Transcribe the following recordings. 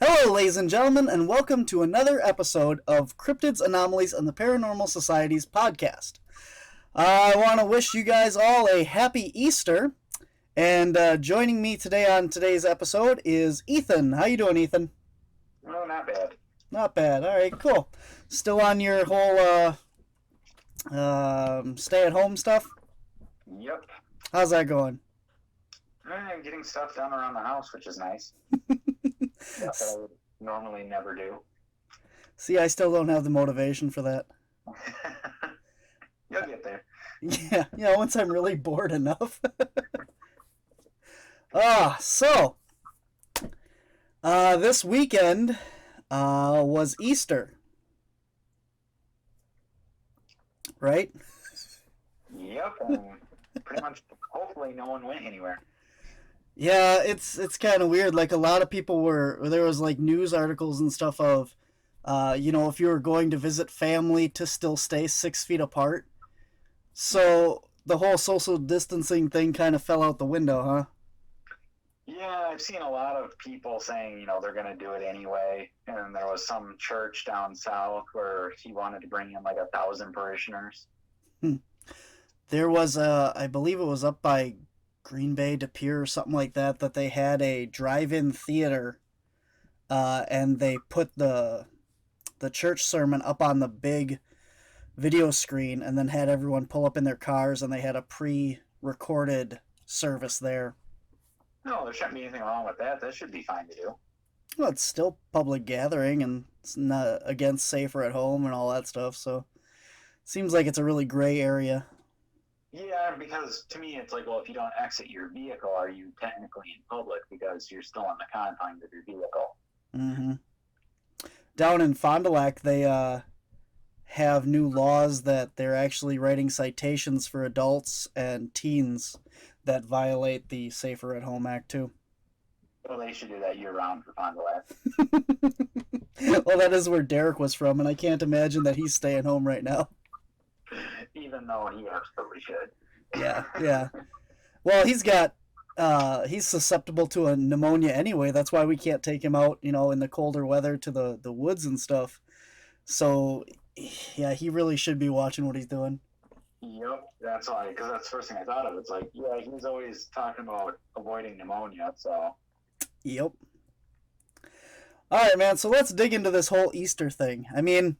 Hello, ladies and gentlemen, and welcome to another episode of Cryptids, Anomalies, and the Paranormal Society's podcast. I want to wish you guys all a happy Easter, and joining me today on today's episode is Ethan. How you doing, Ethan? No, not bad. Not bad. All right, cool. Still on your whole stay-at-home stuff? Yep. How's that going? I'm getting stuff done around the house, which is nice. Stuff that I would normally never do. See, I still don't have the motivation for that. You'll get there. Yeah, once I'm really bored enough. This weekend was Easter, right? Yep, and pretty much, hopefully no one went anywhere. Yeah, it's kind of weird. Like, a lot of people there was like news articles and stuff of, if you were going to visit family, to still stay 6 feet apart. So the whole social distancing thing kind of fell out the window, huh? Yeah, I've seen a lot of people saying, they're going to do it anyway. And there was some church down south where he wanted to bring in like 1,000 parishioners. There was I believe it was up by Green Bay De Pere or something like that they had a drive-in theater, and they put the church sermon up on the big video screen and then had everyone pull up in their cars, and they had a pre-recorded service there. No, there shouldn't be anything wrong with that. That should be fine to do. Well, it's still public gathering, and it's not against safer at home and all that stuff, so seems like it's a really gray area. Yeah, because to me it's like, well, if you don't exit your vehicle, are you technically in public because you're still in the confines of your vehicle? Mm-hmm. Down in Fond du Lac, they have new laws that they're actually writing citations for adults and teens that violate the Safer at Home Act too. Well, they should do that year-round for Fond du Lac. Well, that is where Derek was from, and I can't imagine that he's staying home right now. Even though he absolutely should. Yeah. Well, he's susceptible to a pneumonia anyway. That's why we can't take him out, in the colder weather to the woods and stuff. So, yeah, he really should be watching what he's doing. Yep, that's why, because that's the first thing I thought of. It's like, yeah, he's always talking about avoiding pneumonia, so. Yep. All right, man, so let's dig into this whole Easter thing. I mean,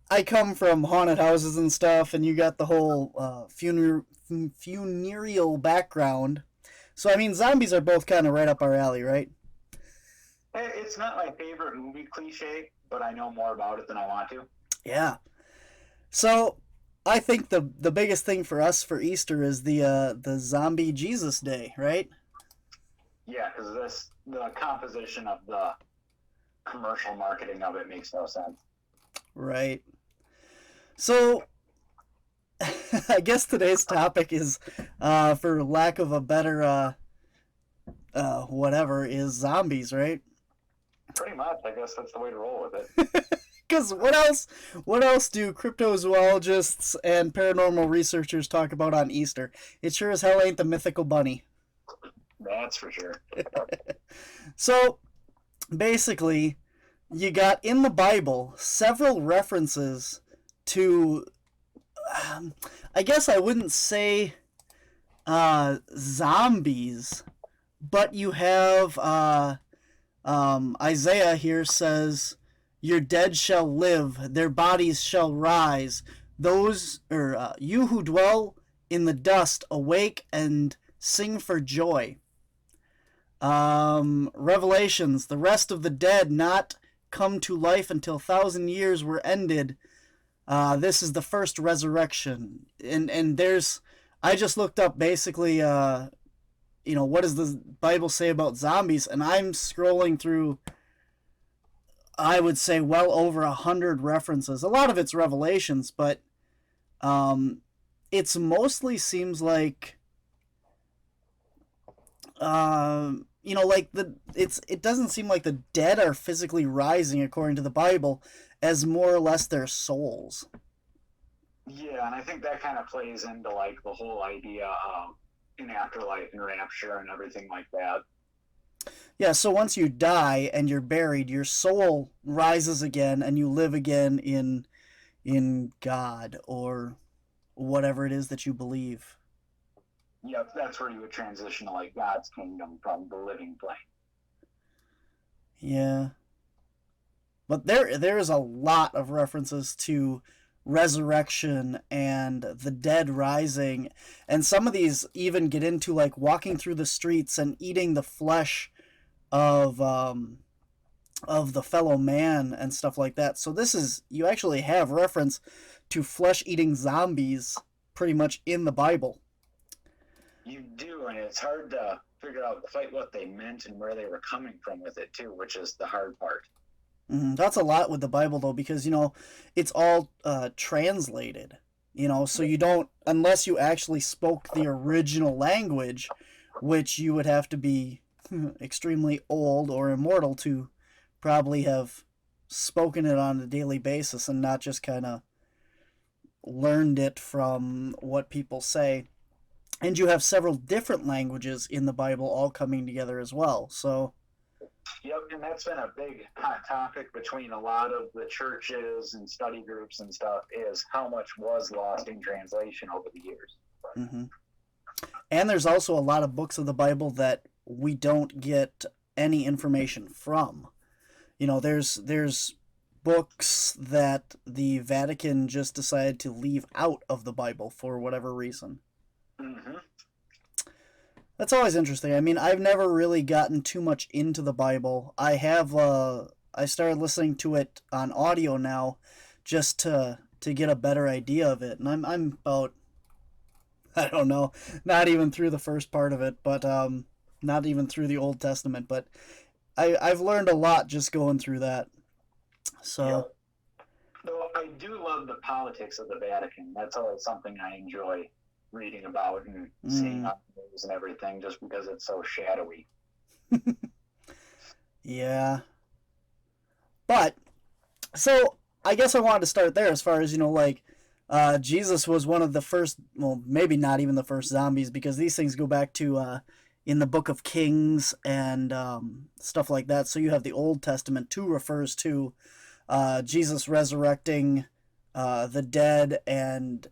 I come from haunted houses and stuff, and you got the whole funereal background. So, I mean, zombies are both kind of right up our alley, right? It's not my favorite movie cliche, but I know more about it than I want to. Yeah. So, I think the biggest thing for us for Easter is the zombie Jesus Day, right? Yeah, because the composition of the commercial marketing of it makes no sense. Right. So, I guess today's topic is, for lack of a better, is zombies, right? Pretty much. I guess that's the way to roll with it. Because what else do cryptozoologists and paranormal researchers talk about on Easter? It sure as hell ain't the mythical bunny. That's for sure. So, basically, you got in the Bible several references to, I guess I wouldn't say zombies, but you have Isaiah here says, "Your dead shall live, their bodies shall rise. You who dwell in the dust, awake and sing for joy." Revelations, "The rest of the dead not come to life until 1,000 years were ended. This is the first resurrection." And I just looked up basically, what does the Bible say about zombies? And I'm scrolling through, I would say, well over 100 references. A lot of it's revelations, but it's mostly seems like, it doesn't seem like the dead are physically rising according to the Bible, as more or less their souls. Yeah, and I think that kind of plays into like the whole idea of an afterlife and rapture and everything like that. Yeah, so once you die and you're buried, your soul rises again and you live again in God or whatever it is that you believe. Yep, that's where you would transition to like God's kingdom from the living plane. Yeah. But there is a lot of references to resurrection and the dead rising, and some of these even get into like walking through the streets and eating the flesh of of the fellow man and stuff like that. So this is, you actually have reference to flesh eating zombies pretty much in the Bible. You do, and it's hard to figure out quite what they meant and where they were coming from with it too, which is the hard part. That's a lot with the Bible though, because it's all translated. So you don't, unless you actually spoke the original language, which you would have to be extremely old or immortal to probably have spoken it on a daily basis and not just kind of learned it from what people say. And you have several different languages in the Bible all coming together as well. So, Yep, and that's been a big hot topic between a lot of the churches and study groups and stuff, is how much was lost in translation over the years. hmm and there's also a lot of books of the Bible that we don't get any information from. There's books that the Vatican just decided to leave out of the Bible for whatever reason. Mm-hmm. That's always interesting. I mean, I've never really gotten too much into the Bible. I started listening to it on audio now just to get a better idea of it. And I'm about I don't know, not even through the first part of it, but not even through the Old Testament, but I've learned a lot just going through that. So, Yep. Though I do love the politics of the Vatican. That's always something I enjoy reading about and seeing on the news and everything, just because it's so shadowy. yeah. But so I guess I wanted to start there as far as, like Jesus was one of the first, well, maybe not even the first zombies, because these things go back to in the Book of Kings and stuff like that. So you have the Old Testament too, refers to Jesus resurrecting the dead and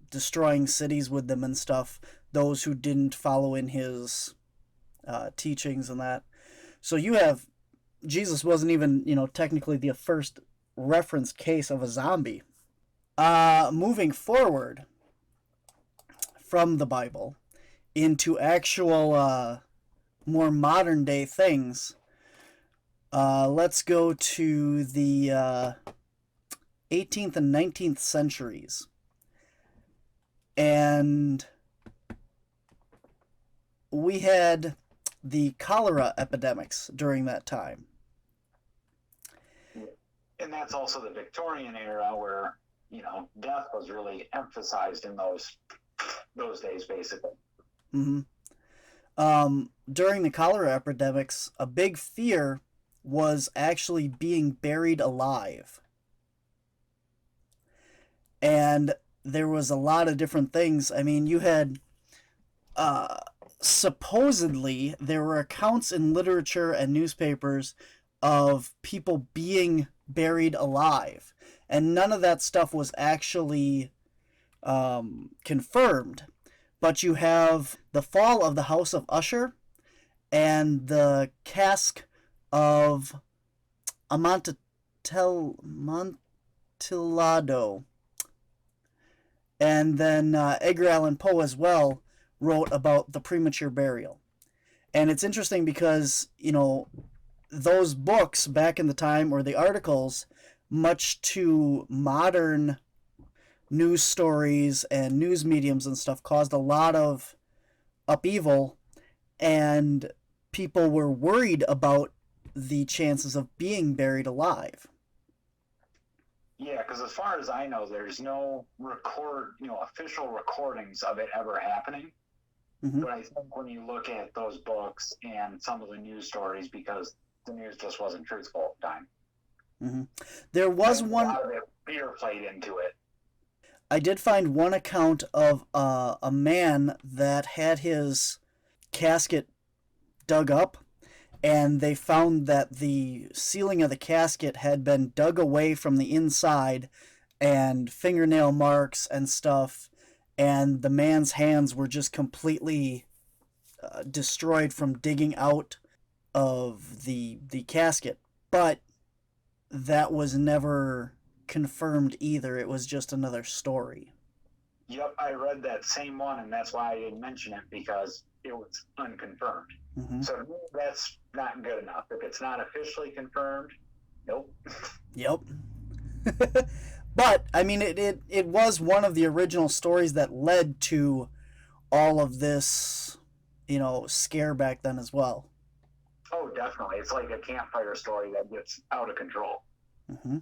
destroying cities with them and stuff, those who didn't follow in his teachings and that. So you have, Jesus wasn't even, technically the first reference case of a zombie. Moving forward from the Bible into actual more modern day things, let's go to the 18th and 19th centuries. And we had the cholera epidemics during that time. And that's also the Victorian era where, death was really emphasized in those days, basically. Mm-hmm. During the cholera epidemics, a big fear was actually being buried alive. And there was a lot of different things. I mean, you had supposedly there were accounts in literature and newspapers of people being buried alive, and none of that stuff was actually confirmed. But you have the fall of the House of Usher and the cask of Amontillado. And then Edgar Allan Poe as well wrote about the premature burial. And it's interesting because, those books back in the time, or the articles, much to modern news stories and news mediums and stuff, caused a lot of upheaval, and people were worried about the chances of being buried alive. Yeah, because as far as I know, there's no official recordings of it ever happening. Mm-hmm. But I think when you look at those books and some of the news stories, because the news just wasn't truthful at the time. Mm-hmm. There was one. A lot of fear played into it. I did find one account of a man that had his casket dug up, and they found that the ceiling of the casket had been dug away from the inside, and fingernail marks and stuff, and the man's hands were just completely destroyed from digging out of the casket. But that was never confirmed either. It was just another story. Yep, I read that same one, and that's why I didn't mention it, because it was unconfirmed. Mm-hmm. So to me, that's not good enough. If it's not officially confirmed, nope. Yep. But, I mean, it was one of the original stories that led to all of this, scare back then as well. Oh, definitely. It's like a campfire story that gets out of control. Mm-hmm.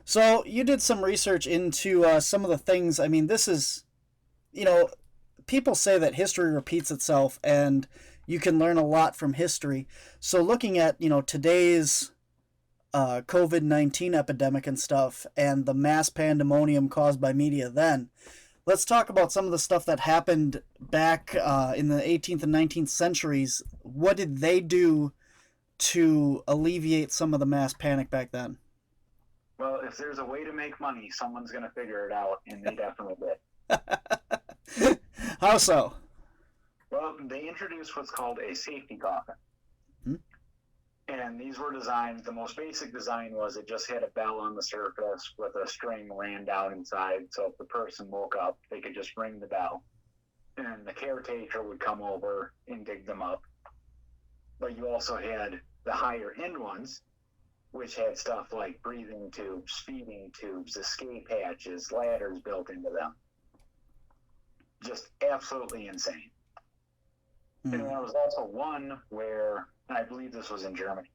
So you did some research into some of the things. I mean, this is, people say that history repeats itself, and you can learn a lot from history. So looking at, today's COVID-19 epidemic and stuff, and the mass pandemonium caused by media then, let's talk about some of the stuff that happened back in the 18th and 19th centuries. What did they do to alleviate some of the mass panic back then? Well, if there's a way to make money, someone's going to figure it out, and they definitely did. How so? Well, they introduced what's called a safety coffin. Hmm? And these were designed, the most basic design was it just had a bell on the surface with a string ran down inside, so if the person woke up, they could just ring the bell, and the caretaker would come over and dig them up. But you also had the higher end ones, which had stuff like breathing tubes, feeding tubes, escape hatches, ladders built into them. Just absolutely insane. Mm. And there was also one where, and I believe this was in Germany,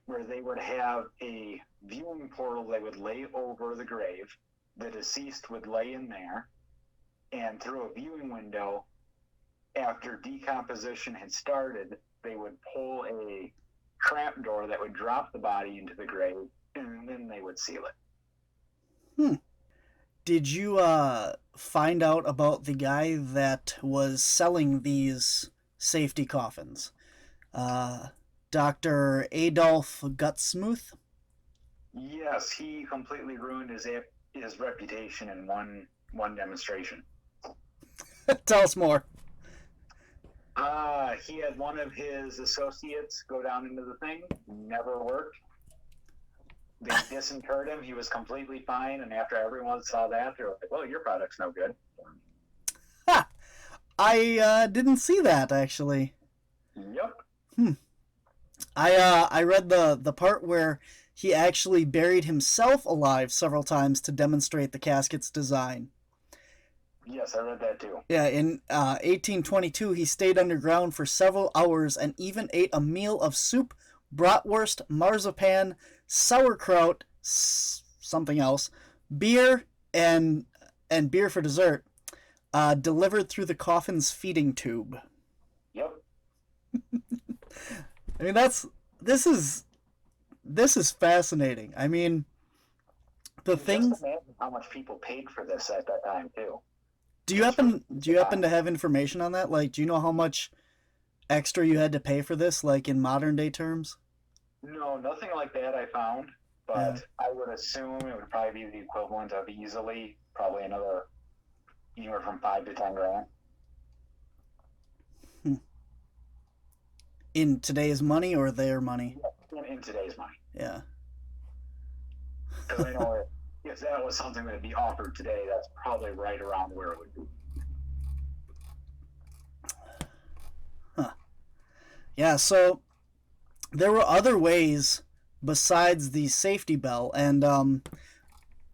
where they would have a viewing portal they would lay over the grave. The deceased would lay in there, and through a viewing window, after decomposition had started, they would pull a trap door that would drop the body into the grave, and then they would seal it. Did you find out about the guy that was selling these safety coffins? Dr. Adolf Gutsmuth? Yes, he completely ruined his reputation in one demonstration. Tell us more. He had one of his associates go down into the thing. Never worked. They disinterred him. He was completely fine. And after everyone saw that, they were like, well, your product's no good. Ha! I didn't see that, actually. Yep. I read the part where he actually buried himself alive several times to demonstrate the casket's design. Yes, I read that too. Yeah, in 1822, he stayed underground for several hours and even ate a meal of soup, bratwurst, marzipan, sauerkraut, something else, beer, and beer for dessert, delivered through the coffin's feeding tube. Yep. I mean, this is fascinating. I mean, the things. Just imagine how much people paid for this at that time too. Do you happen to have information on that? Like, do you know how much extra you had to pay for this, like in modern day terms? No, nothing like that I found, but I would assume it would probably be the equivalent of easily probably anywhere from $5,000 to $10,000. In today's money or their money? Yeah, in today's money. Yeah. Because I know if that was something that would be offered today, that's probably right around where it would be. Huh. Yeah, so there were other ways besides the safety bell, and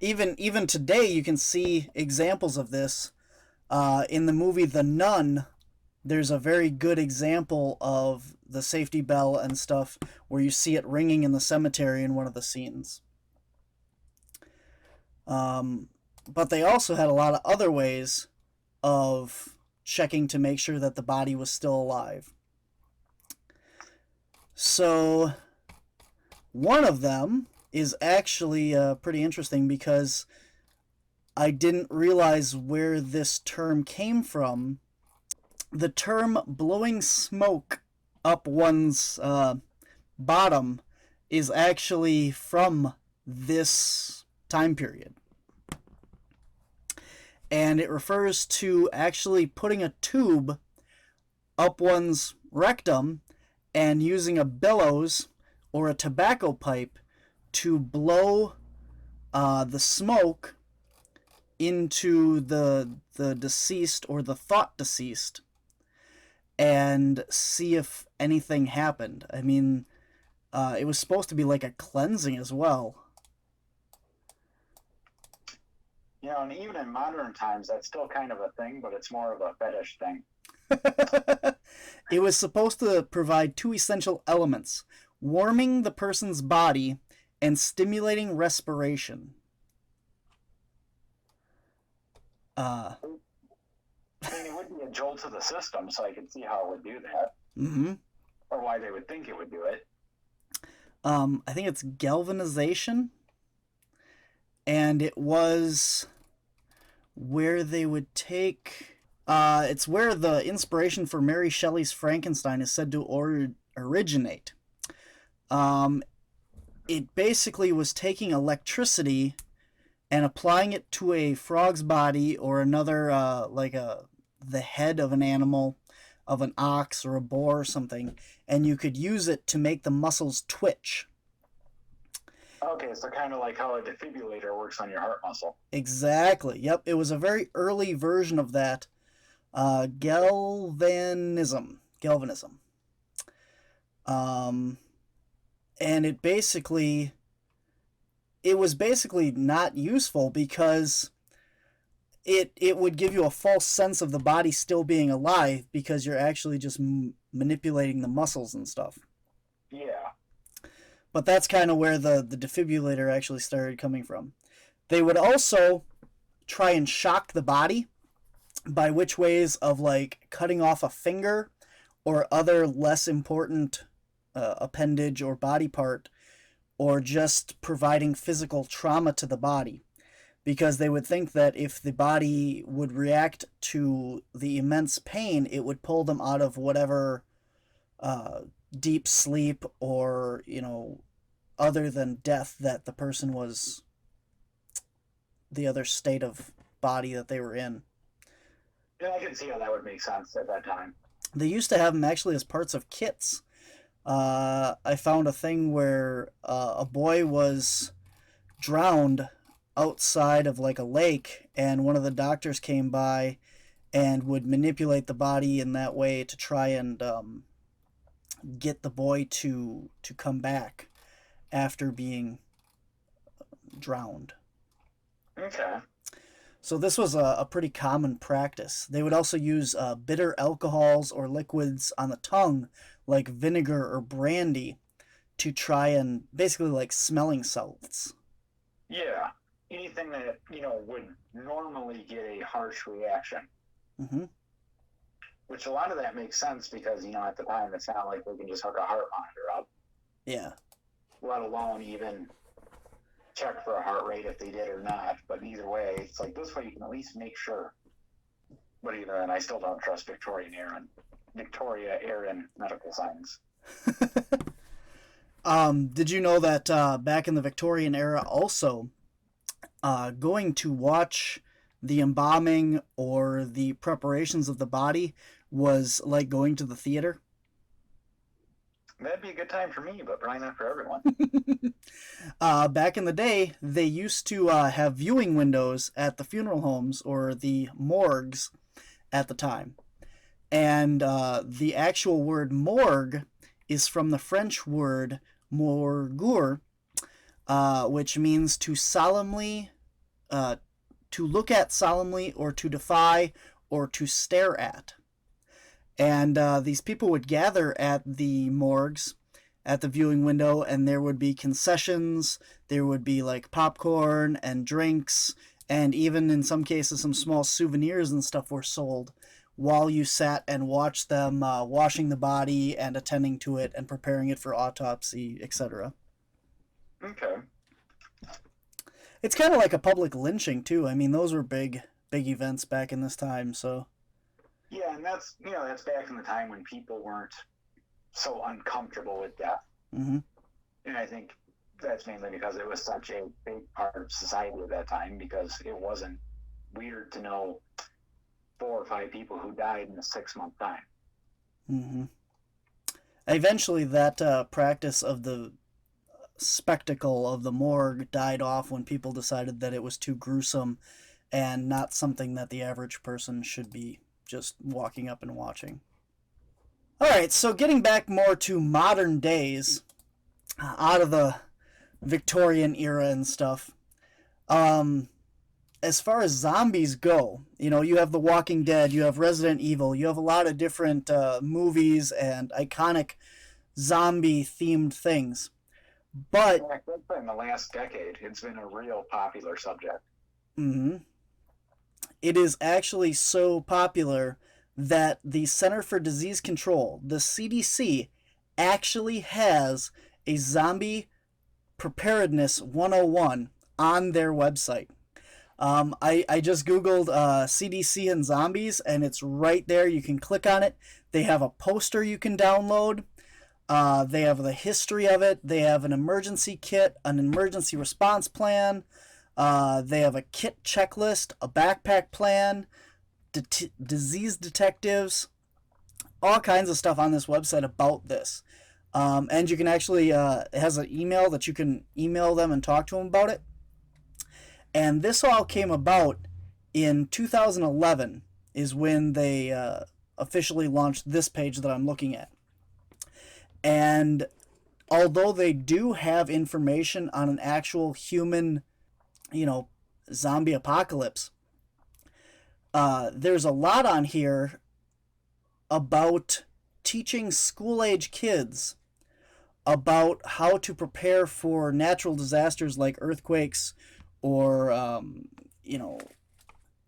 even today you can see examples of this. In the movie The Nun, there's a very good example of the safety bell and stuff where you see it ringing in the cemetery in one of the scenes. But they also had a lot of other ways of checking to make sure that the body was still alive. So one of them is actually pretty interesting because I didn't realize where this term came from. The term blowing smoke up one's bottom is actually from this time period. And it refers to actually putting a tube up one's rectum and using a bellows or a tobacco pipe to blow the smoke into the deceased or the thought deceased and see if anything happened. I mean, it was supposed to be like a cleansing as well. You know, and even in modern times, that's still kind of a thing, but it's more of a fetish thing. It was supposed to provide two essential elements: warming the person's body and stimulating respiration. I mean, it would be a jolt to the system, so I could see how it would do that. Mm-hmm. Or why they would think it would do it. I think it's galvanization. And it was where they would take... it's where the inspiration for Mary Shelley's Frankenstein is said to originate. It basically was taking electricity and applying it to a frog's body or another, the head of an animal, of an ox or a boar or something, and you could use it to make the muscles twitch. Okay, so kind of like how a defibrillator works on your heart muscle. Exactly. Yep, it was a very early version of that. Galvanism. And it was basically not useful because it would give you a false sense of the body still being alive because you're actually just manipulating the muscles and stuff. Yeah. But that's kind of where the defibrillator actually started coming from. They would also try and shock the body, by which ways of like cutting off a finger or other less important appendage or body part, or just providing physical trauma to the body. Because they would think that if the body would react to the immense pain, it would pull them out of whatever deep sleep or, other than death that the person was, the other state of body that they were in. Yeah, I can see how that would make sense at that time. They used to have them actually as parts of kits. I found a thing where a boy was drowned outside of like a lake, and one of the doctors came by and would manipulate the body in that way to try and get the boy to come back after being drowned. Okay. So this was a pretty common practice. They would also use bitter alcohols or liquids on the tongue, like vinegar or brandy, to try and basically like smelling salts. Yeah. Anything that, would normally get a harsh reaction. Mm-hmm. Which a lot of that makes sense because, at the time it's not like we can just hook a heart monitor up. Yeah. Let alone even check for a heart rate if they did or not. But either way, it's like this way you can at least make sure. But even then, I still don't trust Victoria era medical science. Did you know that back in the Victorian era also, going to watch the embalming or the preparations of the body was like going to the theater? That'd be a good time for me, but probably not for everyone. Back in the day, they used to have viewing windows at the funeral homes or the morgues at the time. And the actual word morgue is from the French word morgur, which means to solemnly, to look at solemnly, or to defy, or to stare at. And these people would gather at the morgues, at the viewing window, and there would be concessions, there would be like popcorn and drinks, and even in some cases some small souvenirs and stuff were sold while you sat and watched them washing the body and attending to it and preparing it for autopsy, etc. Okay. It's kind of like a public lynching too. I mean, those were big events back in this time, so... Yeah, and that's back in the time when people weren't so uncomfortable with death. Mm-hmm. And I think that's mainly because it was such a big part of society at that time, because it wasn't weird to know 4 or 5 people who died in a 6-month time. Mm-hmm. Eventually, that practice of the spectacle of the morgue died off when people decided that it was too gruesome and not something that the average person should be just walking up and watching. All right, so getting back more to modern days, out of the Victorian era and stuff. As far as zombies go, you have The Walking Dead, you have Resident Evil, you have a lot of different movies and iconic zombie themed things. But in the last decade, it's been a real popular subject. Mm-hmm. It is actually so popular that the Center for Disease Control, the CDC, actually has a zombie preparedness 101 on their website. I just Googled CDC and zombies, and it's right there. You can click on it. They have a poster you can download. They have the history of it. They have an emergency kit, an emergency response plan. They have a kit checklist, a backpack plan, disease detectives, all kinds of stuff on this website about this. And you can actually, it has an email that you can email them and talk to them about it. And this all came about in 2011 is when they officially launched this page that I'm looking at. And although they do have information on an actual human, zombie apocalypse, there's a lot on here about teaching school-age kids about how to prepare for natural disasters like earthquakes or,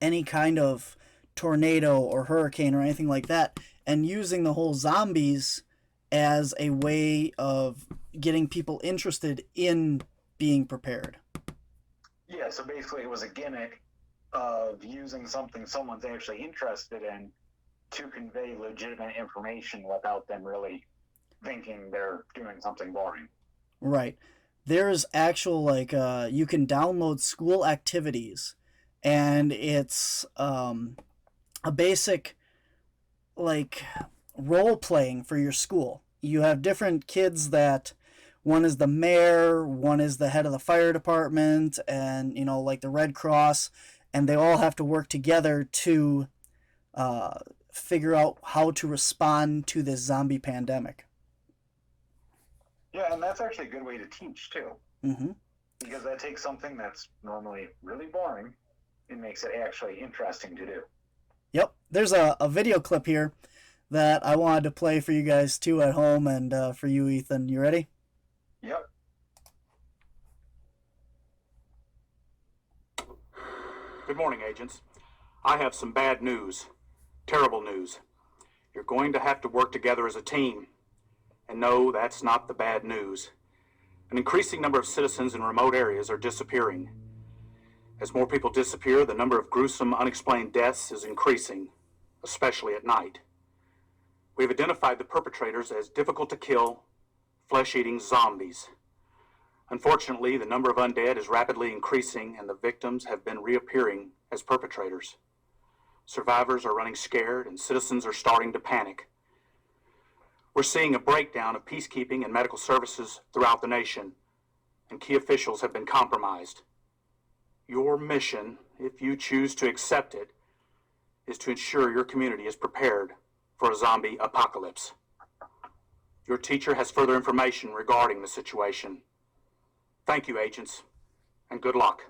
any kind of tornado or hurricane or anything like that, and using the whole zombies as a way of getting people interested in being prepared. Yeah, so basically it was a gimmick of using something someone's actually interested in to convey legitimate information without them really thinking they're doing something boring. Right. There's actual, you can download school activities, and it's a basic, role playing for your school. You have different kids that one is the mayor, one is the head of the fire department, and the Red Cross, and they all have to work together to figure out how to respond to this zombie pandemic. Yeah, and that's actually a good way to teach too. Mm-hmm. Because that takes something that's normally really boring and makes it actually interesting to do. Yep. There's a video clip here that I wanted to play for you guys too at home, and for you, Ethan. You ready? Yep. Good morning, agents. I have some bad news. Terrible news. You're going to have to work together as a team. And no, that's not the bad news. An increasing number of citizens in remote areas are disappearing. As more people disappear, the number of gruesome, unexplained deaths is increasing, especially at night. We've identified the perpetrators as difficult to kill, flesh-eating zombies. Unfortunately, the number of undead is rapidly increasing, and the victims have been reappearing as perpetrators. Survivors are running scared, and citizens are starting to panic. We're seeing a breakdown of peacekeeping and medical services throughout the nation, and key officials have been compromised. Your mission, if you choose to accept it, is to ensure your community is prepared for a zombie apocalypse. Your teacher has further information regarding the situation. Thank you, agents, and good luck.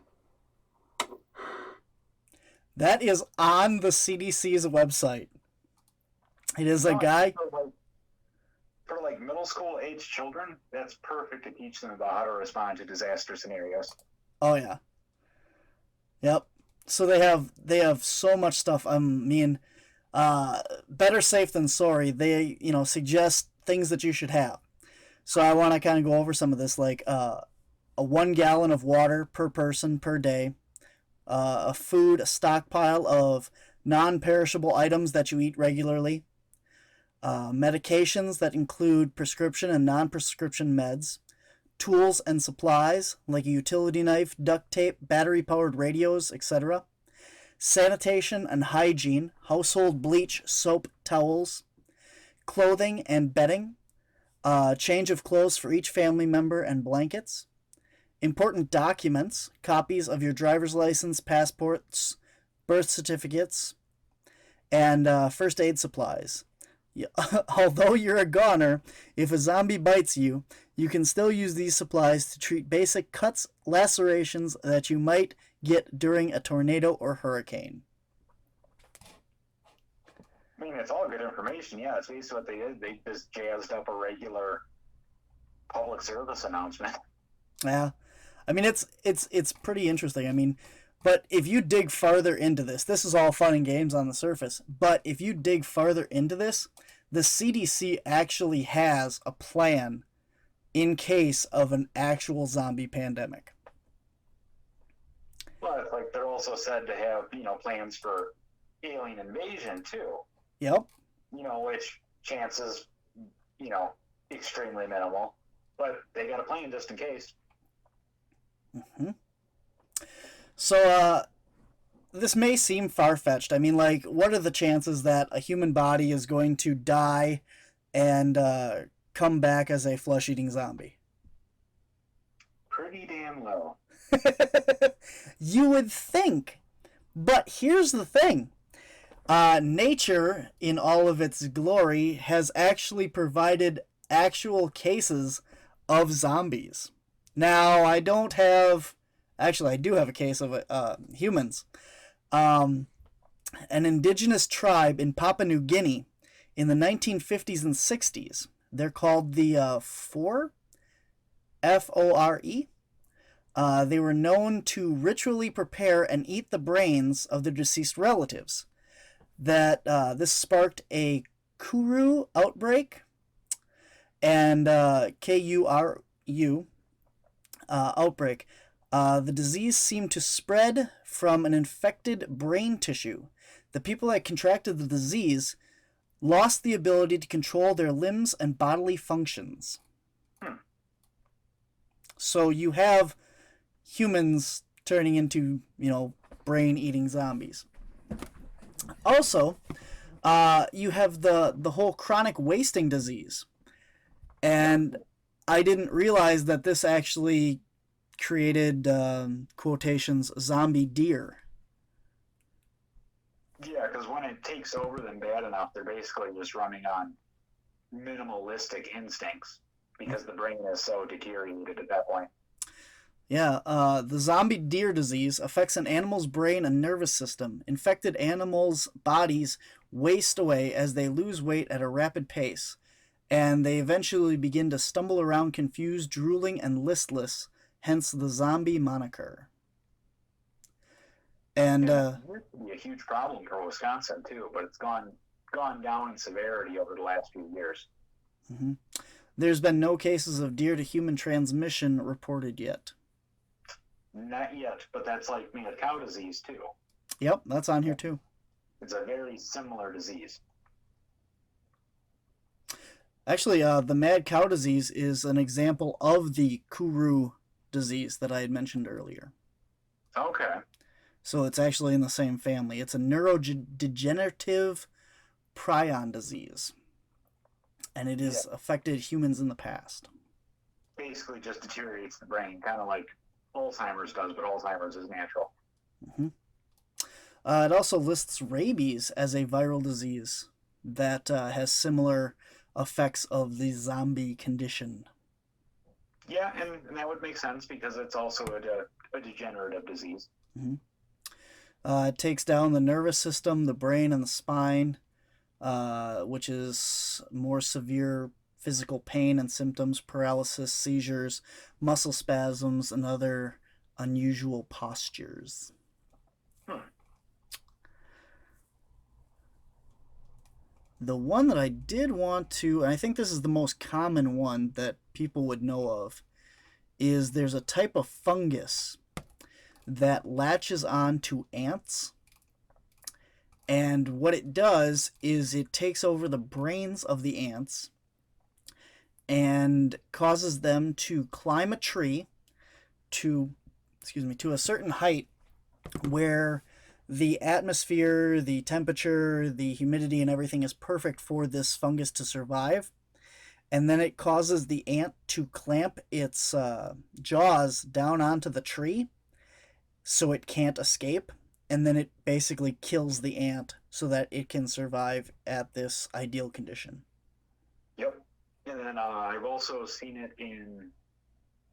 That is on the CDC's website. It is a guy. For middle school age children, that's perfect to teach them about how to respond to disaster scenarios. Oh yeah. Yep. So they have so much stuff. Better safe than sorry. They suggest things that you should have. So I want to kind of go over some of this, like a 1 gallon of water per person per day, a stockpile of non-perishable items that you eat regularly, medications that include prescription and non-prescription meds, tools and supplies like a utility knife, duct tape, battery-powered radios, etc., sanitation and hygiene, household bleach, soap, towels, clothing and bedding, change of clothes for each family member and blankets, important documents, copies of your driver's license, passports, birth certificates, and first aid supplies. Although you're a goner, if a zombie bites you, you can still use these supplies to treat basic cuts, lacerations that you might get during a tornado or hurricane. I mean, it's all good information. Yeah, it's basically what they did. They just jazzed up a regular public service announcement. Yeah, I mean it's pretty interesting. I mean, but if you dig farther into this, this is all fun and games on the surface. But if you dig farther into this, the CDC actually has a plan in case of an actual zombie pandemic. Well, it's like they're also said to have, plans for alien invasion too. Yep. Which chances, extremely minimal. But they got a plan just in case. Mm-hmm. So, this may seem far-fetched. I mean, like, what are the chances that a human body is going to die and come back as a flesh-eating zombie? Pretty damn low. You would think. But here's the thing. Nature, in all of its glory, has actually provided actual cases of zombies. Now, I do have a case of humans. An indigenous tribe in Papua New Guinea in the 1950s and 60s. They're called the Fore, Fore. They were known to ritually prepare and eat the brains of their deceased relatives. This sparked a Kuru outbreak and Kuru outbreak. The disease seemed to spread from an infected brain tissue. The people that contracted the disease lost the ability to control their limbs and bodily functions. So you have humans turning into, brain-eating zombies. Also, you have the whole chronic wasting disease. And I didn't realize that this actually created, quotations, zombie deer. Yeah, because when it takes over them bad enough, they're basically just running on minimalistic instincts because the brain is so deteriorated at that point. Yeah, the zombie deer disease affects an animal's brain and nervous system. Infected animals' bodies waste away as they lose weight at a rapid pace, and they eventually begin to stumble around confused, drooling, and listless, hence the zombie moniker. And it used to be a huge problem for Wisconsin too, but it's gone down in severity over the last few years. Mm-hmm. There's been no cases of deer to human transmission reported yet. Not yet, but that's like mad cow disease too. Yep, that's on here too. It's a very similar disease. Actually, the mad cow disease is an example of the Kuru disease that I had mentioned earlier. Okay. So it's actually in the same family. It's a neurodegenerative prion disease. And it has affected humans in the past. Basically just deteriorates the brain, kind of like Alzheimer's does, but Alzheimer's is natural. Mm-hmm. It also lists rabies as a viral disease that has similar effects of the zombie condition. Yeah, and that would make sense because it's also a degenerative disease. Mm-hmm. It takes down the nervous system, the brain, and the spine, which is more severe physical pain and symptoms, paralysis, seizures, muscle spasms, and other unusual postures. The one that I did want to, and I think this is the most common one that people would know of, is there's a type of fungus that latches on to ants And what it does is it takes over the brains of the ants and causes them to climb a tree to to a certain height where the atmosphere, the temperature, the humidity, and everything is perfect for this fungus to survive. And then it causes the ant to clamp its jaws down onto the tree so it can't escape. And then it basically kills the ant so that it can survive at this ideal condition. Yep. And then I've also seen it in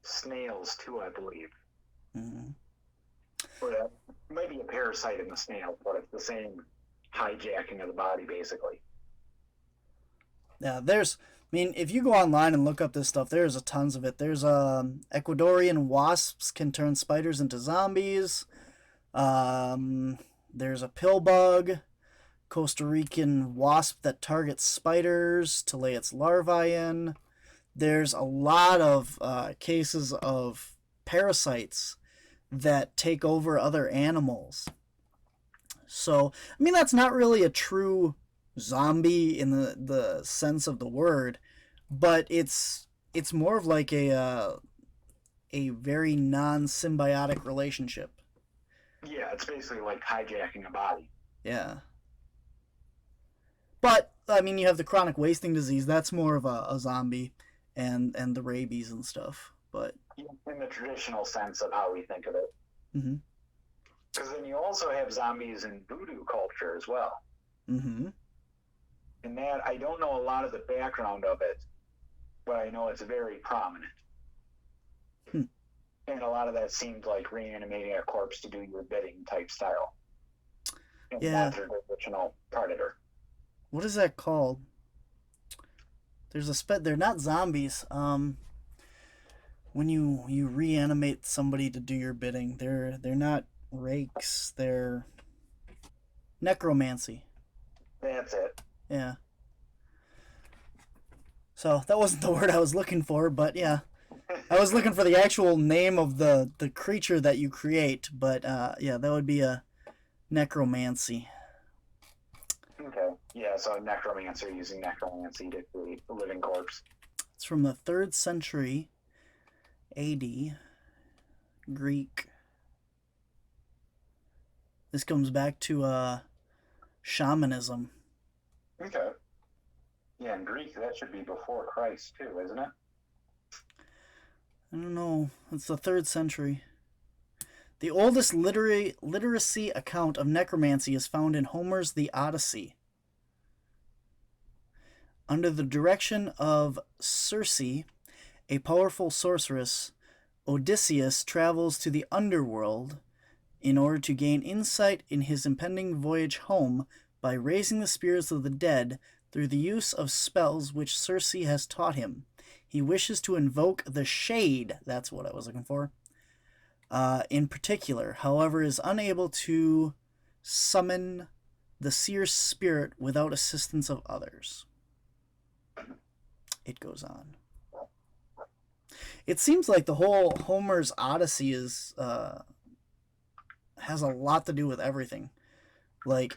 snails too, I believe. Mm-hmm. Or that might be a parasite in the snail, but it's the same hijacking of the body, basically. Yeah, if you go online and look up this stuff, there's a tons of it. There's Ecuadorian wasps can turn spiders into zombies. There's a pill bug, Costa Rican wasp that targets spiders to lay its larvae in. There's a lot of cases of parasites that take over other animals. So, that's not really a true zombie in the sense of the word, but it's more of like a very non-symbiotic relationship. Yeah, it's basically like hijacking a body. Yeah. But you have the chronic wasting disease. That's more of a zombie, and the rabies and stuff. But in the traditional sense of how we think of it. Mm-hmm. Because then you also have zombies in voodoo culture as well. Mm-hmm. And that, I don't know a lot of the background of it, but I know it's very prominent. And a lot of that seemed like reanimating a corpse to do your bidding type style. And Yeah. Not your original predator. What is that called? There's they're not zombies. When you reanimate somebody to do your bidding, they're not rakes. They're necromancy. That's it. Yeah. So that wasn't the word I was looking for, but yeah. I was looking for the actual name of the creature that you create, but yeah, that would be a necromancy. Okay. Yeah, so necromancer using necromancy to create a living corpse. It's from the 3rd century AD, Greek. This comes back to shamanism. Okay. Yeah, in Greek, that should be before Christ, too, isn't it? I don't know. It's the 3rd century. The oldest literacy account of necromancy is found in Homer's The Odyssey. Under the direction of Circe, a powerful sorceress, Odysseus travels to the underworld in order to gain insight in his impending voyage home by raising the spirits of the dead through the use of spells which Circe has taught him. He wishes to invoke the Shade, that's what I was looking for, in particular, however, is unable to summon the seer spirit without assistance of others. It goes on. It seems like the whole Homer's Odyssey is has a lot to do with everything. Like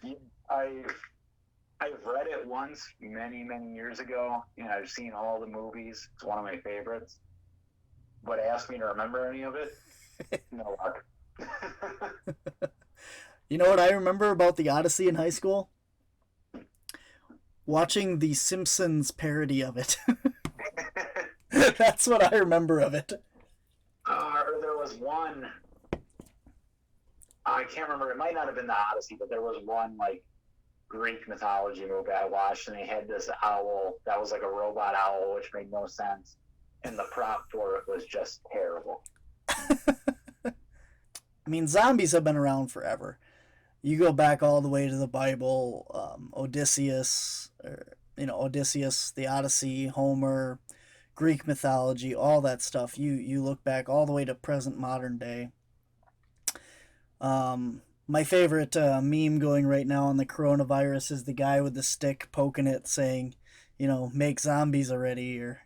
I've read it once many years ago, and I've seen all the movies. It's one of my favorites. But ask me to remember any of it, no luck. You know what I remember about the Odyssey in high school? Watching the Simpsons parody of it. That's what I remember of it. There was one, I can't remember, it might not have been the Odyssey, but there was one like Greek mythology movie I watched, and they had this owl that was like a robot owl, which made no sense, and the prop for it was just terrible. Zombies have been around forever. You go back all the way to the Bible, Odysseus, the Odyssey, Homer, Greek mythology, all that stuff. You look back all the way to present modern day. My favorite meme going right now on the coronavirus is the guy with the stick poking it, saying, make zombies already. Or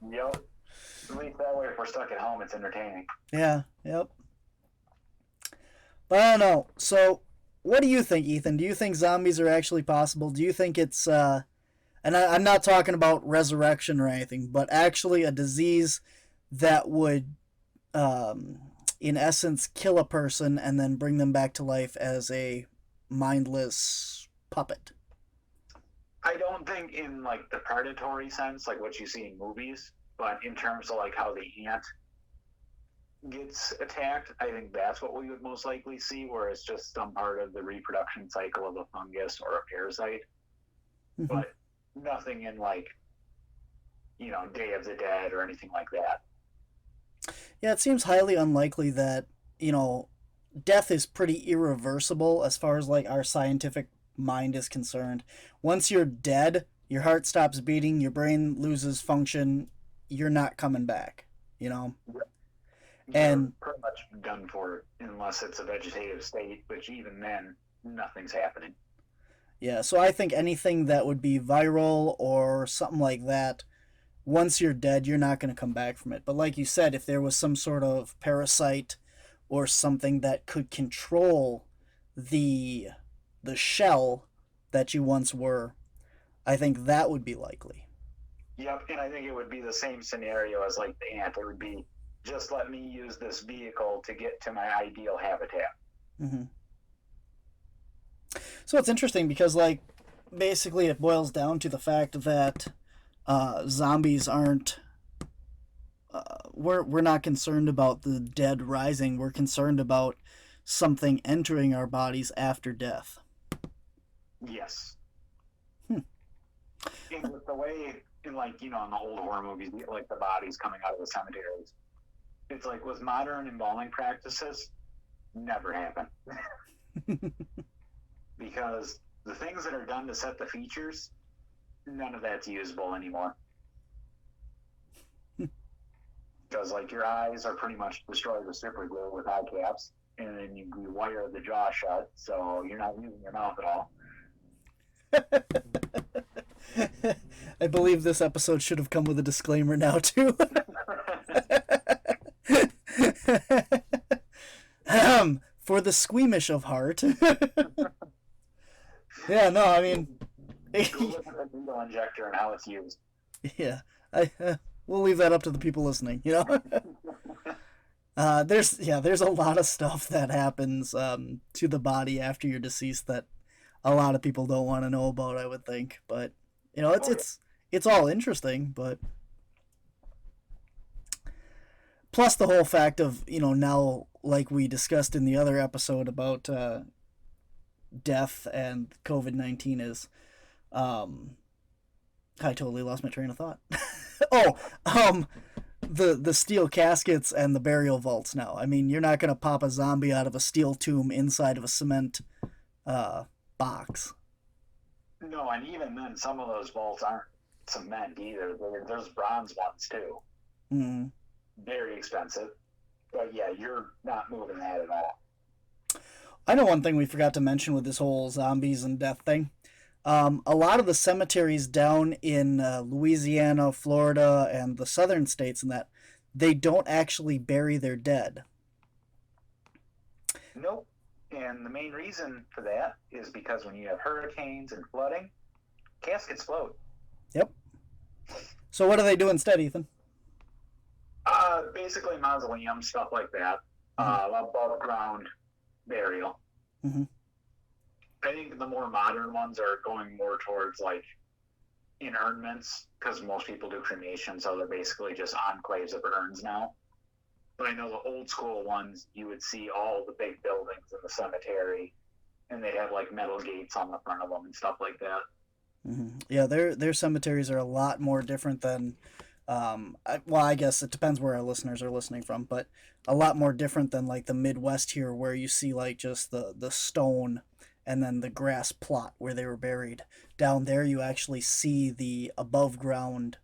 Yep. At least that way, if we're stuck at home, it's entertaining. Yeah. Yep. But I don't know. So what do you think, Ethan? Do you think zombies are actually possible? Do you think it's and I'm not talking about resurrection or anything, but actually a disease that would, in essence, kill a person and then bring them back to life as a mindless puppet? I don't think in like the predatory sense, like what you see in movies, but in terms of like how the ant gets attacked, I think that's what we would most likely see, where it's just some part of the reproduction cycle of a fungus or a parasite. Mm-hmm. But nothing in like, Day of the Dead or anything like that. Yeah, it seems highly unlikely that, death is pretty irreversible as far as like our scientific mind is concerned. Once you're dead, your heart stops beating, your brain loses function, you're not coming back, You're And pretty much done for unless it's a vegetative state, which even then, nothing's happening. yeah, so I think anything that would be viral or something like that, once you're dead, you're not going to come back from it. But like you said, if there was some sort of parasite or something that could control the shell that you once were, I think that would be likely. Yep, and I think it would be the same scenario as like the ant. It would be just let me use this vehicle to get to my ideal habitat. Mm-hmm. So it's interesting because, like, basically it boils down to the fact that zombies aren't. We're not concerned about the dead rising. We're concerned about something entering our bodies after death. Yes. Hmm. And with the way, in like, in the old horror movies, like the bodies coming out of the cemeteries, it's like with modern embalming practices, never happen. Because the things that are done to set the features, none of that's usable anymore. Because like your eyes are pretty much destroyed with super glue with eye caps, and then you wire the jaw shut, so you're not using your mouth at all. I believe this episode should have come with a disclaimer now too. For the squeamish of heart. Yeah, no, I mean, Go look at the needle injector and how it's used. yeah, we'll leave that up to the people listening. There's a lot of stuff that happens to the body after you're deceased that a lot of people don't want to know about, I would think, but it's all interesting, but plus the whole fact of now, like we discussed in the other episode about death and COVID-19 is I totally lost my train of thought. The steel caskets and the burial vaults now. I mean, you're not going to pop a zombie out of a steel tomb inside of a cement box. No, and even then, some of those vaults aren't cement either. There's bronze ones too. Mm. Very expensive. But yeah, you're not moving that at all. I know one thing we forgot to mention with this whole zombies and death thing. A lot of the cemeteries down in Louisiana, Florida, and the southern states and that, they don't actually bury their dead. Nope. And the main reason for that is because when you have hurricanes and flooding, caskets float. Yep. So what do they do instead, Ethan? Basically mausoleums, stuff like that. Above ground burial. Mm-hmm. I think the more modern ones are going more towards like inurnments, because most people do cremation, so they're basically just enclaves of urns now. But I know the old school ones, you would see all the big buildings in the cemetery, and they'd have like metal gates on the front of them and stuff like that. Mm-hmm. Yeah, their cemeteries are a lot more different than. I guess it depends where our listeners are listening from, but a lot more different than like the Midwest here, where you see like just the stone and then the grass plot where they were buried. Down there, you actually see the above ground,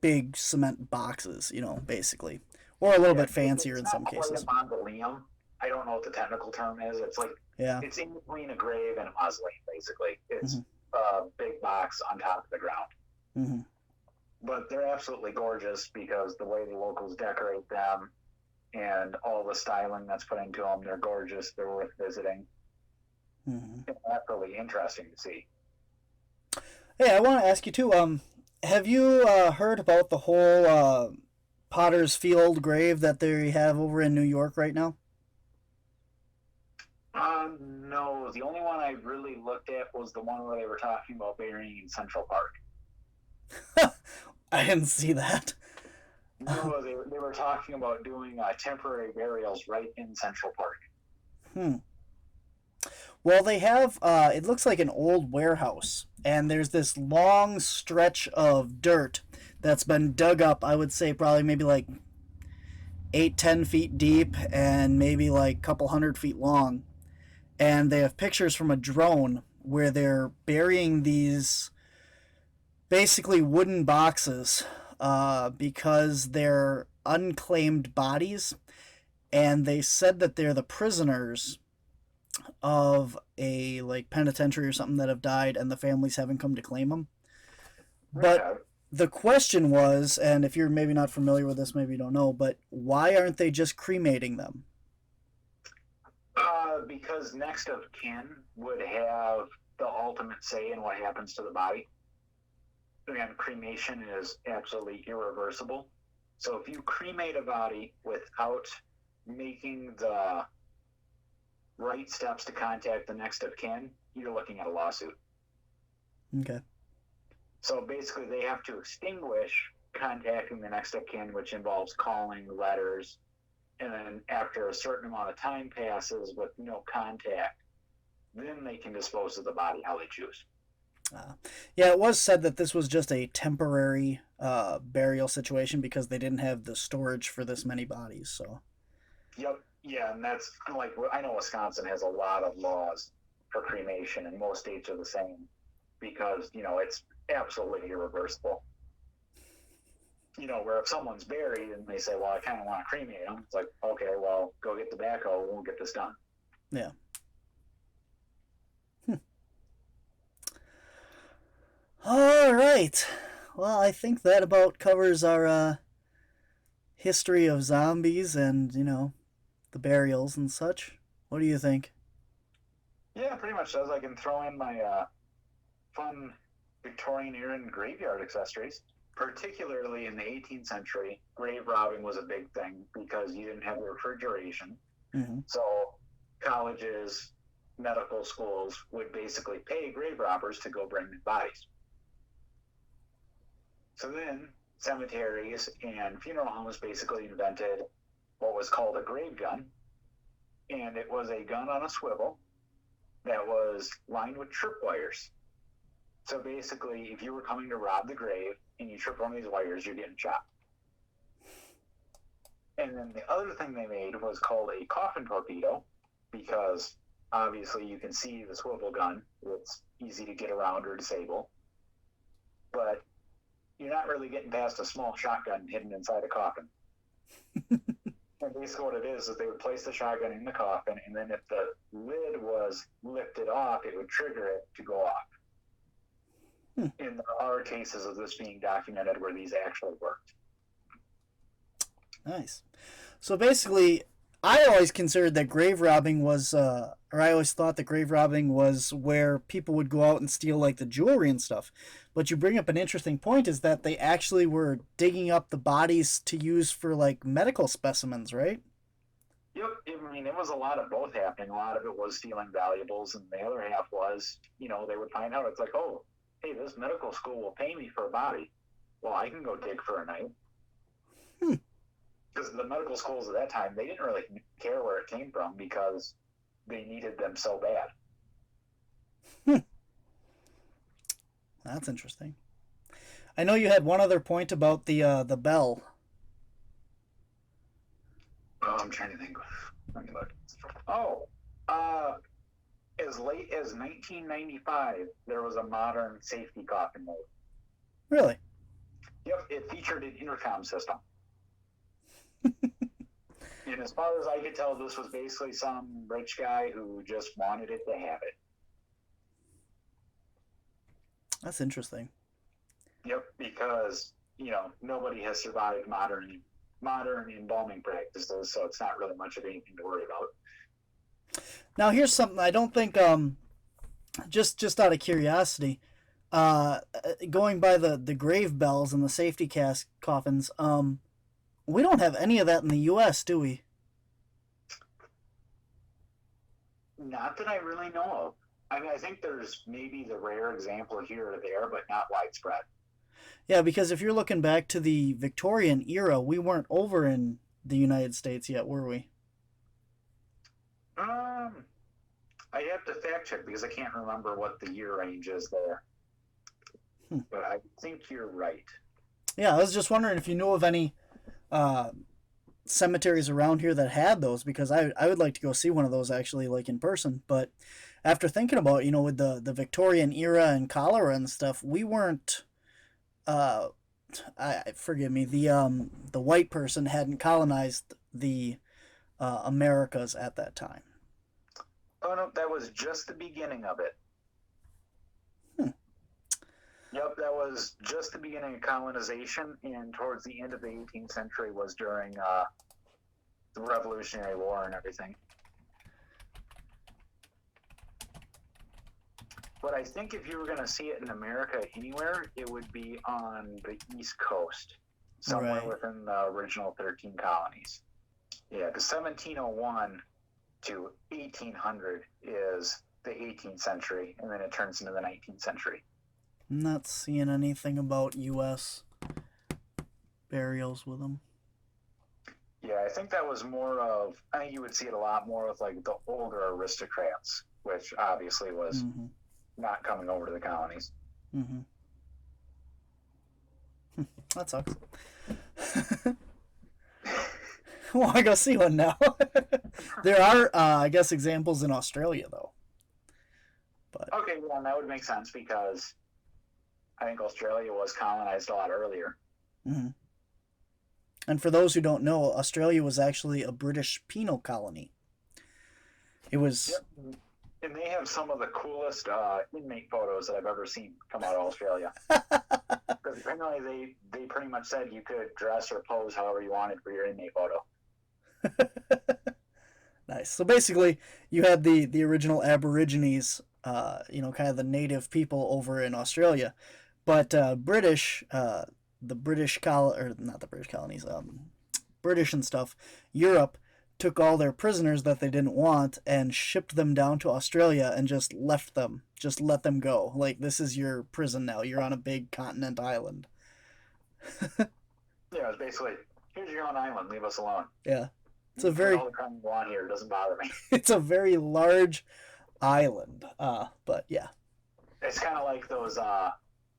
big cement boxes, basically, or a little bit fancier in some cases. It's not quite a mausoleum. I don't know what the technical term is. It's like it's in between a grave and a mausoleum, basically. It's a big box on top of the ground. Mm-hmm. But they're absolutely gorgeous because the way the locals decorate them, and all the styling that's put into them. They're gorgeous. They're worth visiting. Mm-hmm. That's really interesting to see. Hey, I want to ask you too. Have you heard about the whole Potter's Field grave that they have over in New York right now? No, the only one I really looked at was the one where they were talking about burying in Central Park. I didn't see that. No, they were talking about doing temporary burials right in Central Park. Hmm. Well, they have, it looks like an old warehouse, and there's this long stretch of dirt that's been dug up, I would say probably maybe like 8, 10 feet deep and maybe like a couple 100 feet long. And they have pictures from a drone where they're burying these basically wooden boxes because they're unclaimed bodies, and they said that they're the prisoners of a like penitentiary or something that have died, and the families haven't come to claim them. But Okay. the question was, and if you're maybe not familiar with this, maybe you don't know, but why aren't they just cremating them? Because next of kin would have the ultimate say in what happens to the body. And cremation is absolutely irreversible. So if you cremate a body without making the right steps to contact the next of kin, you're looking at a lawsuit. Okay. So basically, they have to extinguish contacting the next of kin, which involves calling, letters, and then after a certain amount of time passes with no contact, then they can dispose of the body how they choose. Yeah, it was said that this was just a temporary burial situation because they didn't have the storage for this many bodies. So. Yep. Yeah, and that's like I know Wisconsin has a lot of laws for cremation, and most states are the same because it's absolutely irreversible. Where if someone's buried and they say, "Well, I kind of want to cremate them," it's like, okay, well, go get the backhoe, we'll get this done. Yeah. All right. Well, I think that about covers our history of zombies and, the burials and such. What do you think? Yeah, pretty much does. I can throw in my fun Victorian era graveyard accessories. Particularly in the 18th century, grave robbing was a big thing because you didn't have refrigeration. Mm-hmm. So colleges, medical schools would basically pay grave robbers to go bring the bodies. So then cemeteries and funeral homes basically invented what was called a grave gun. And it was a gun on a swivel that was lined with tripwires. So basically, if you were coming to rob the grave and you trip one of these wires, you're getting shot. And then the other thing they made was called a coffin torpedo because obviously you can see the swivel gun. It's easy to get around or disable. But you're not really getting past a small shotgun hidden inside a coffin. And basically what it is they would place the shotgun in the coffin, and then if the lid was lifted off, it would trigger it to go off. And there are cases of this being documented where these actually worked. Nice. So basically, I always considered that grave robbing was, or I always thought that grave robbing was where people would go out and steal like the jewelry and stuff. But you bring up an interesting point is that they actually were digging up the bodies to use for like medical specimens, right? Yep. I mean, it was a lot of both happening. A lot of it was stealing valuables, and the other half was, they would find out it's like, oh, hey, this medical school will pay me for a body. Well, I can go dig for a night. Because the medical schools at that time, they didn't really care where it came from because they needed them so bad. That's interesting. I know you had one other point about the bell. Oh, I'm trying to think. Let me look. Oh, as late as 1995, there was a modern safety coffin mode. Really? Yep, it featured an intercom system. And as far as I could tell, this was basically some rich guy who just wanted it to have it. That's interesting. Yep, because, nobody has survived modern modern embalming practices, so it's not really much of anything to worry about. Now here's something I don't think just out of curiosity, going by the grave bells and the safety coffins, we don't have any of that in the U.S., do we? Not that I really know of. I mean, I think there's maybe the rare example here or there, but not widespread. Yeah, because if you're looking back to the Victorian era, we weren't over in the United States yet, were we? I have to fact check because I can't remember what the year range is there. But I think you're right. Yeah, I was just wondering if you knew of any cemeteries around here that had those, because I would like to go see one of those actually, like in person. But after thinking about, with the Victorian era and cholera and stuff, we weren't. Forgive me. The white person hadn't colonized the Americas at that time. Oh no, that was just the beginning of it. Yep, that was just the beginning of colonization, and towards the end of the 18th century was during the Revolutionary War and everything. But I think if you were going to see it in America anywhere, it would be on the East Coast, somewhere within the original 13 colonies. Yeah, because 1701 to 1800 is the 18th century, and then it turns into the 19th century. I'm not seeing anything about U.S. burials with them. Yeah, I think that was more of, I think you would see it a lot more with like the older aristocrats, which obviously was not coming over to the colonies. That sucks. Well, I go see one now. There are, I guess, examples in Australia, though. But okay, well, that would make sense because I think Australia was colonized a lot earlier. And for those who don't know, Australia was actually a British penal colony. It was... Yep. And they have some of the coolest inmate photos that I've ever seen come out of Australia. Because apparently they pretty much said you could dress or pose however you wanted for your inmate photo. Nice. So basically, you had the original Aborigines, kind of the native people over in Australia. But British, the British or not the British colonies, British and stuff, Europe took all their prisoners that they didn't want and shipped them down to Australia and just left them, just let them go. Like, this is your prison now. You're on a big continent island. Yeah, it's basically, here's your own island. Leave us alone. Yeah. It's a very... all the crime you want here. It doesn't bother me. It's a very large island. But yeah. It's kind of like those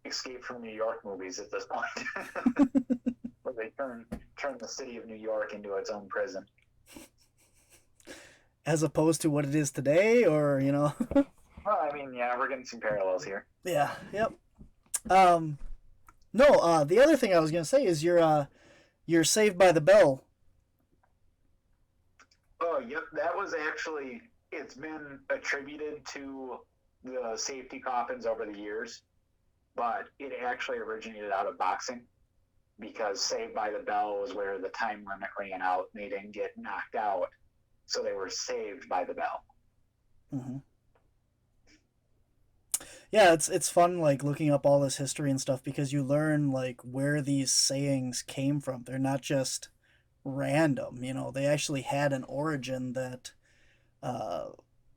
Escape from New York movies at this point. Where they turn the city of New York into its own prison. As opposed to what it is today, or, Well, I mean, yeah, we're getting some parallels here. Yeah, yep. No, the other thing I was going to say is you're Saved by the Bell. Oh, yep, that was actually, it's been attributed to the safety coffins over the years, but it actually originated out of boxing because Saved by the Bell was where the time limit ran out and they didn't get knocked out. So they were saved by the bell. Yeah, it's fun, like, looking up all this history and stuff, because you learn, like, where these sayings came from. They're not just random, They actually had an origin that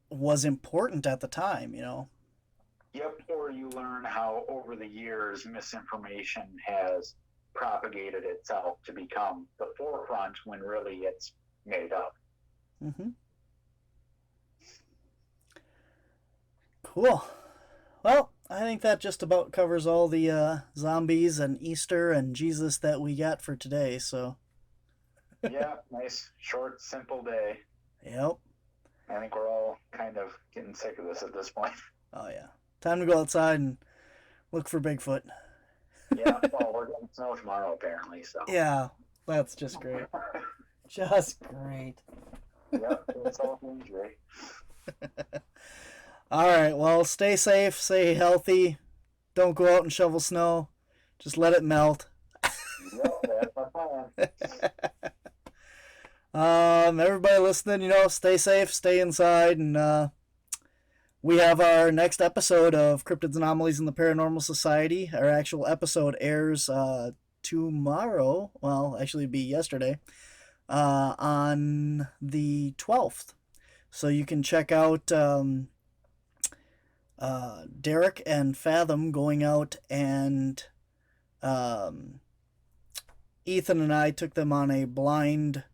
was important at the time, Yep, or you learn how over the years misinformation has propagated itself to become the forefront when really it's made up. Cool. Well, I think that just about covers all the zombies and Easter and Jesus that we got for today, so... Yeah, nice, short, simple day. Yep. I think we're all kind of getting sick of this at this point. Oh, yeah. Time to go outside and look for Bigfoot. Yeah, well, we're getting snow tomorrow, apparently, so... Yeah, that's just great. Just great. Yep, it's all injury. All right, well, stay safe, stay healthy. Don't go out and shovel snow. Just let it melt. Yep, that's my plan. Everybody listening, stay safe, stay inside, and we have our next episode of Cryptids, Anomalies, and the Paranormal Society. Our actual episode airs tomorrow. Well, actually, it'd be yesterday, on the 12th. So you can check out Derek and Fathom going out, and Ethan and I took them on a blind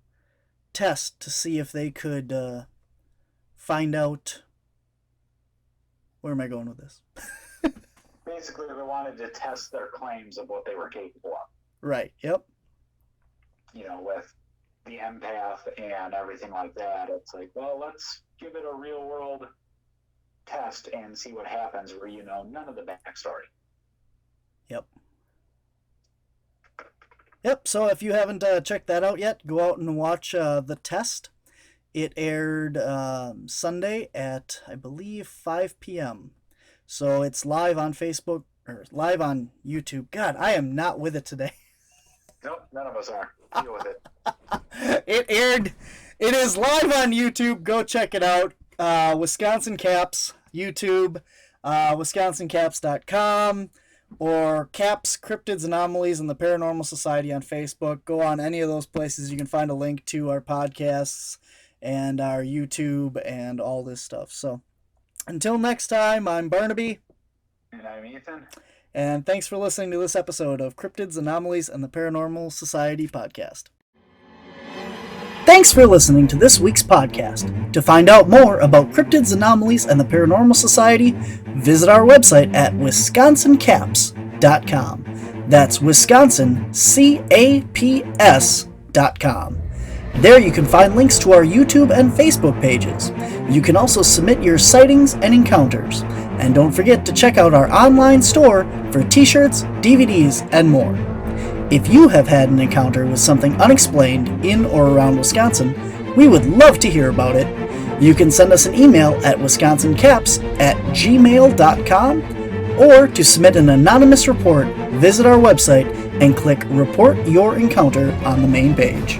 test to see if they could find out. Where am I going with this? Basically, we wanted to test their claims of what they were capable of. Right, yep. With the empath and everything like that, it's like, well, let's give it a real world test and see what happens where none of the backstory. Yep, so if you haven't checked that out yet, go out and watch The Test. It aired Sunday at, I believe, 5 p.m. So it's live on Facebook, or live on YouTube. God, I am not with it today. Nope, none of us are. Deal with it. It is live on YouTube. Go check it out. Wisconsin Caps, YouTube, wisconsincaps.com, or Caps, Cryptids, Anomalies, and the Paranormal Society on Facebook. Go on any of those places. You can find a link to our podcasts and our YouTube and all this stuff. So until next time, I'm Barnaby. And I'm Ethan. And thanks for listening to this episode of Cryptids, Anomalies, and the Paranormal Society podcast. Thanks for listening to this week's podcast. To find out more about Cryptids, Anomalies, and the Paranormal Society, visit our website at wisconsincaps.com. That's wisconsincaps.com. There you can find links to our YouTube and Facebook pages. You can also submit your sightings and encounters. And don't forget to check out our online store for t-shirts, DVDs, and more. If you have had an encounter with something unexplained in or around Wisconsin, we would love to hear about it. You can send us an email at wisconsincaps@gmail.com, or to submit an anonymous report, visit our website and click Report Your Encounter on the main page.